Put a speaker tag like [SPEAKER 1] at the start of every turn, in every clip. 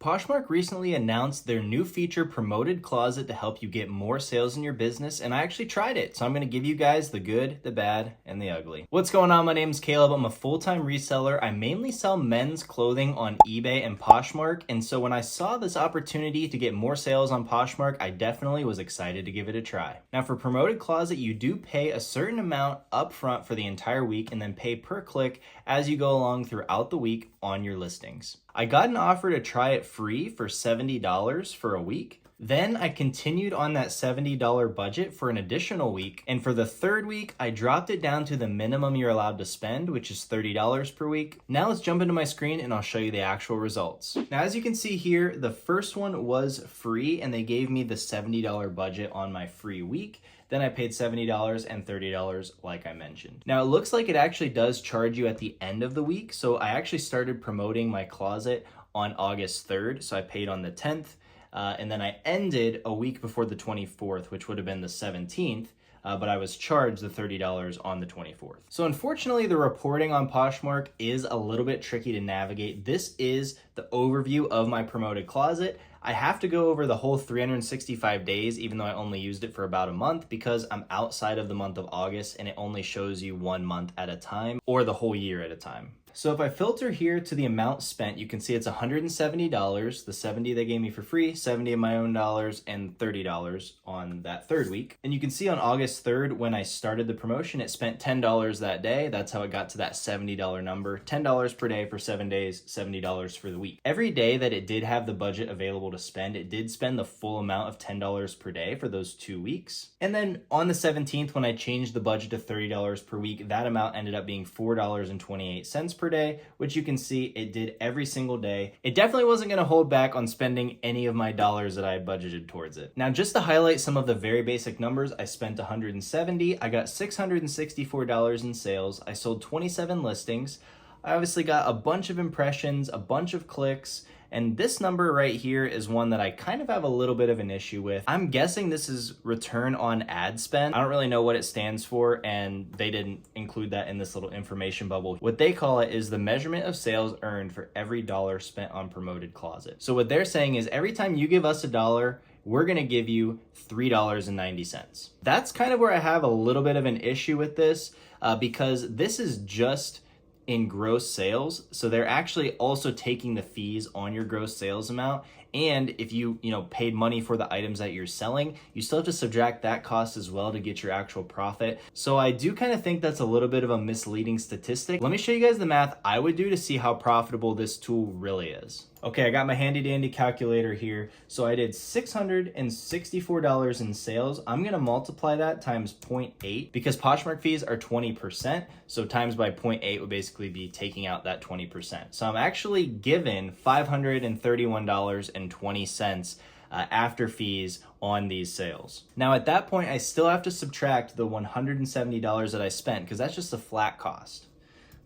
[SPEAKER 1] Poshmark recently announced their new feature, Promoted Closet, to help you get more sales in your business, and I actually tried it. So I'm going to give you guys the good, the bad, and the ugly. What's going on? My name is Caleb. I'm a full-time reseller. I mainly sell men's clothing on eBay and Poshmark, and so when I saw this opportunity to get more sales on Poshmark, I definitely was excited to give it a try. Now for Promoted Closet, you do pay a certain amount upfront for the entire week and then pay per click as you go along throughout the week on your listings. I got an offer to try it free for $70 for a week. Then I continued on that $70 budget for an additional week. And for the third week, I dropped it down to the minimum you're allowed to spend, which is $30 per week. Now let's jump into my screen and I'll show you the actual results. Now, as you can see here, the first one was free and they gave me the $70 budget on my free week. Then I paid $70 and $30 like I mentioned. Now it looks like it actually does charge you at the end of the week. So I actually started promoting my closet on August 3rd. So I paid on the 10th and then I ended a week before the 24th, which would have been the 17th. But I was charged the $30 on the 24th. So unfortunately, the reporting on Poshmark is a little bit tricky to navigate. This is the overview of my promoted closet. I have to go over the whole 365 days, even though I only used it for about a month because I'm outside of the month of August and it only shows you 1 month at a time or the whole year at a time. So if I filter here to the amount spent, you can see it's $170, the 70 they gave me for free, 70 of my own dollars, and $30 on that third week. And you can see on August 3rd, when I started the promotion, it spent $10 that day. That's how it got to that $70 number, $10 per day for 7 days, $70 for the week. Every day that it did have the budget available to spend, it did spend the full amount of $10 per day for those 2 weeks. And then on the 17th, when I changed the budget to $30 per week, that amount ended up being $4.28 per day, which you can see it did every single day. It definitely wasn't going to hold back on spending any of my dollars that I had budgeted towards it. Now, just to highlight some of the very basic numbers, I spent $170. I got $664 in sales. I sold 27 listings. I obviously got a bunch of impressions, a bunch of clicks, and this number right here is one that I kind of have a little bit of an issue with. I'm guessing this is return on ad spend. I don't really know what it stands for, and they didn't include that in this little information bubble. What they call it is the measurement of sales earned for every dollar spent on Promoted Closet. So what they're saying is every time you give us $1, we're gonna give you $3.90. That's kind of where I have a little bit of an issue with this because this is just in gross sales. So they're actually also taking the fees on your gross sales amount. And if you paid money for the items that you're selling, you still have to subtract that cost as well to get your actual profit. So I do kind of think that's a little bit of a misleading statistic. Let me show you guys the math I would do to see how profitable this tool really is. Okay, I got my handy dandy calculator here. So I did $664 in sales. I'm gonna multiply that times 0.8 because Poshmark fees are 20%. So times by 0.8 would basically be taking out that 20%. So I'm actually given $531.20 after fees on these sales. Now at that point, I still have to subtract the $170 that I spent because that's just a flat cost,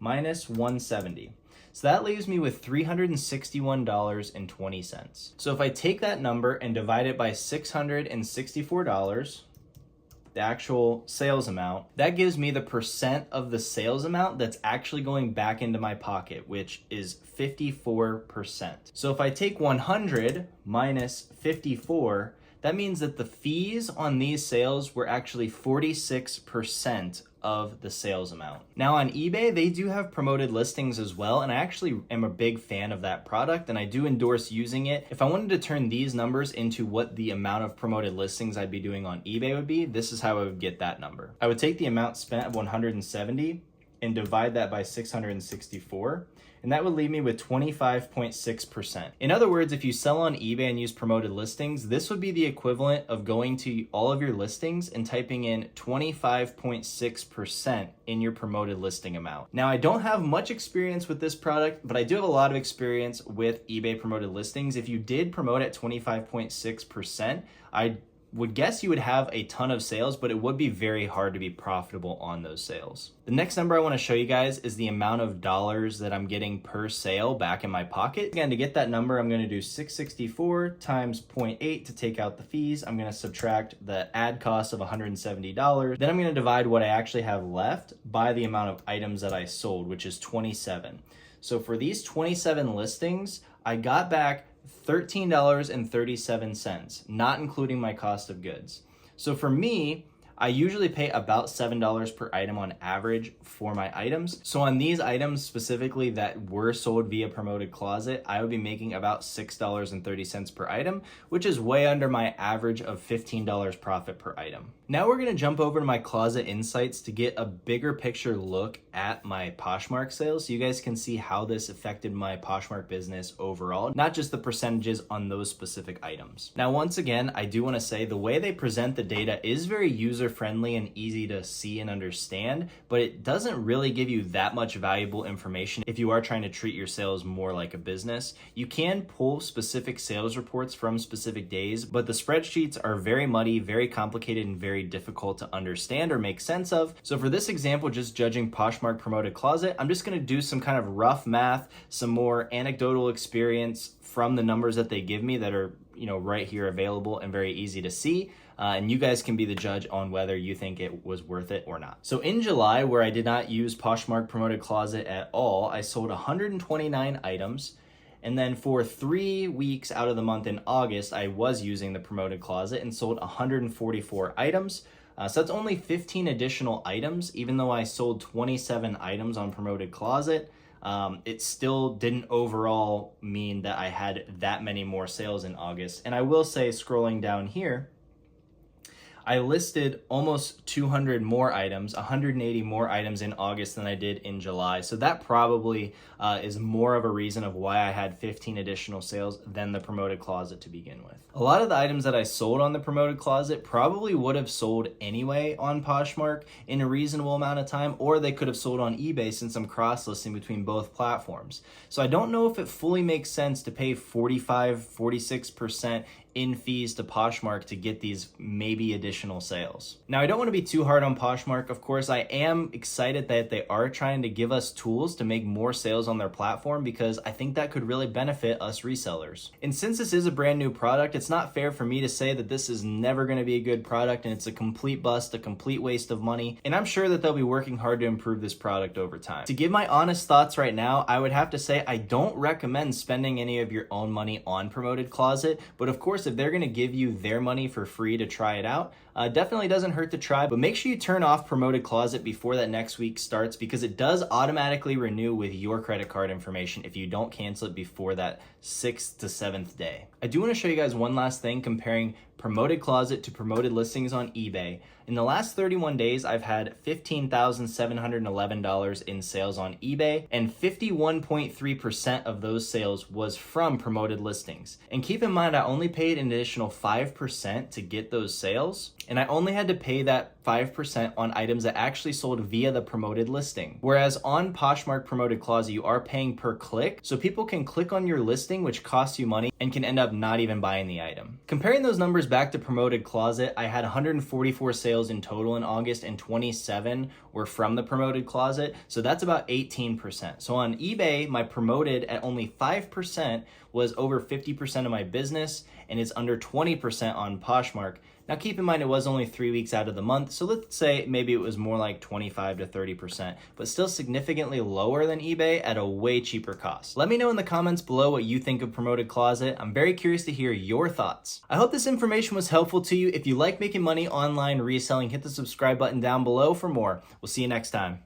[SPEAKER 1] minus $170. So that leaves me with $361.20. So if I take that number and divide it by $664, the actual sales amount, that gives me the percent of the sales amount that's actually going back into my pocket, which is 54%. So if I take 100 minus 54, that means that the fees on these sales were actually 46% of the sales amount. Now on eBay, they do have promoted listings as well, and I actually am a big fan of that product, and I do endorse using it. If I wanted to turn these numbers into what the amount of promoted listings I'd be doing on eBay would be, this is how I would get that number. I would take the amount spent of 170 and divide that by 664, and that would leave me with 25.6%. In other words, if you sell on eBay and use promoted listings, this would be the equivalent of going to all of your listings and typing in 25.6% in your promoted listing amount. Now, I don't have much experience with this product, but I do have a lot of experience with eBay promoted listings. If you did promote at 25.6%, I would guess you would have a ton of sales, but it would be very hard to be profitable on those sales. The next number I want to show you guys is the amount of dollars that I'm getting per sale back in my pocket. Again, to get that number, I'm going to do 664 times 0.8 to take out the fees. I'm going to subtract the ad cost of $170. Then I'm going to divide what I actually have left by the amount of items that I sold, which is 27. So for these 27 listings, I got back $13.37, not including my cost of goods. So for me, I usually pay about $7 per item on average for my items. So on these items specifically that were sold via Promoted Closet, I would be making about $6.30 per item, which is way under my average of $15 profit per item. Now we're gonna jump over to my closet insights to get a bigger picture look at my Poshmark sales so you guys can see how this affected my Poshmark business overall, not just the percentages on those specific items. Now, once again, I do wanna say the way they present the data is very user-friendly and easy to see and understand, but it doesn't really give you that much valuable information if you are trying to treat your sales more like a business. You can pull specific sales reports from specific days, but the spreadsheets are very muddy, very complicated, and very difficult to understand or make sense of. So for this example, just judging Poshmark Promoted Closet, I'm just gonna do some kind of rough math, some more anecdotal experience from the numbers that they give me that are, right here available and very easy to see. And you guys can be the judge on whether you think it was worth it or not. So in July, where I did not use Poshmark Promoted Closet at all, I sold 129 items. And then for 3 weeks out of the month in August, I was using the Promoted Closet and sold 144 items. So that's only 15 additional items. Even though I sold 27 items on Promoted Closet, it still didn't overall mean that I had that many more sales in August. And I will say, scrolling down here, I listed almost 200 more items, 180 more items in August than I did in July. So that probably is more of a reason of why I had 15 additional sales than the Promoted Closet to begin with. A lot of the items that I sold on the Promoted Closet probably would have sold anyway on Poshmark in a reasonable amount of time, or they could have sold on eBay since I'm cross-listing between both platforms. So I don't know if it fully makes sense to pay 46% in fees to Poshmark to get these maybe additional sales. Now, I don't want to be too hard on Poshmark. Of course, I am excited that they are trying to give us tools to make more sales on their platform because I think that could really benefit us resellers. And since this is a brand new product, it's not fair for me to say that this is never going to be a good product and it's a complete bust, a complete waste of money. And I'm sure that they'll be working hard to improve this product over time. To give my honest thoughts right now, I would have to say I don't recommend spending any of your own money on Promoted Closet, but of course, if they're going to give you their money for free to try it out, definitely doesn't hurt to try, but make sure you turn off Promoted Closet before that next week starts because it does automatically renew with your credit card information if you don't cancel it before that 6th to 7th day. I do want to show you guys one last thing comparing Promoted Closet to promoted listings on eBay. In the last 31 days, I've had $15,711 in sales on eBay, and 51.3% of those sales was from promoted listings. And keep in mind, I only paid an additional 5% to get those sales, and I only had to pay that 5% on items that actually sold via the promoted listing. Whereas on Poshmark Promoted Closet, you are paying per click, so people can click on your listing, which costs you money, and can end up not even buying the item. Comparing those numbers back to Promoted Closet, I had 144 sales in total in August, and 27 were from the Promoted Closet, so that's about 18%. So on eBay, my promoted at only 5% was over 50% of my business, and it's under 20% on Poshmark. Now keep in mind it was only 3 weeks out of the month, so let's say maybe it was more like 25 to 30%, but still significantly lower than eBay at a way cheaper cost. Let me know in the comments below what you think of Promoted Closet. I'm very curious to hear your thoughts. I hope this information was helpful to you. If you like making money online reselling, hit the subscribe button down below for more. We'll see you next time.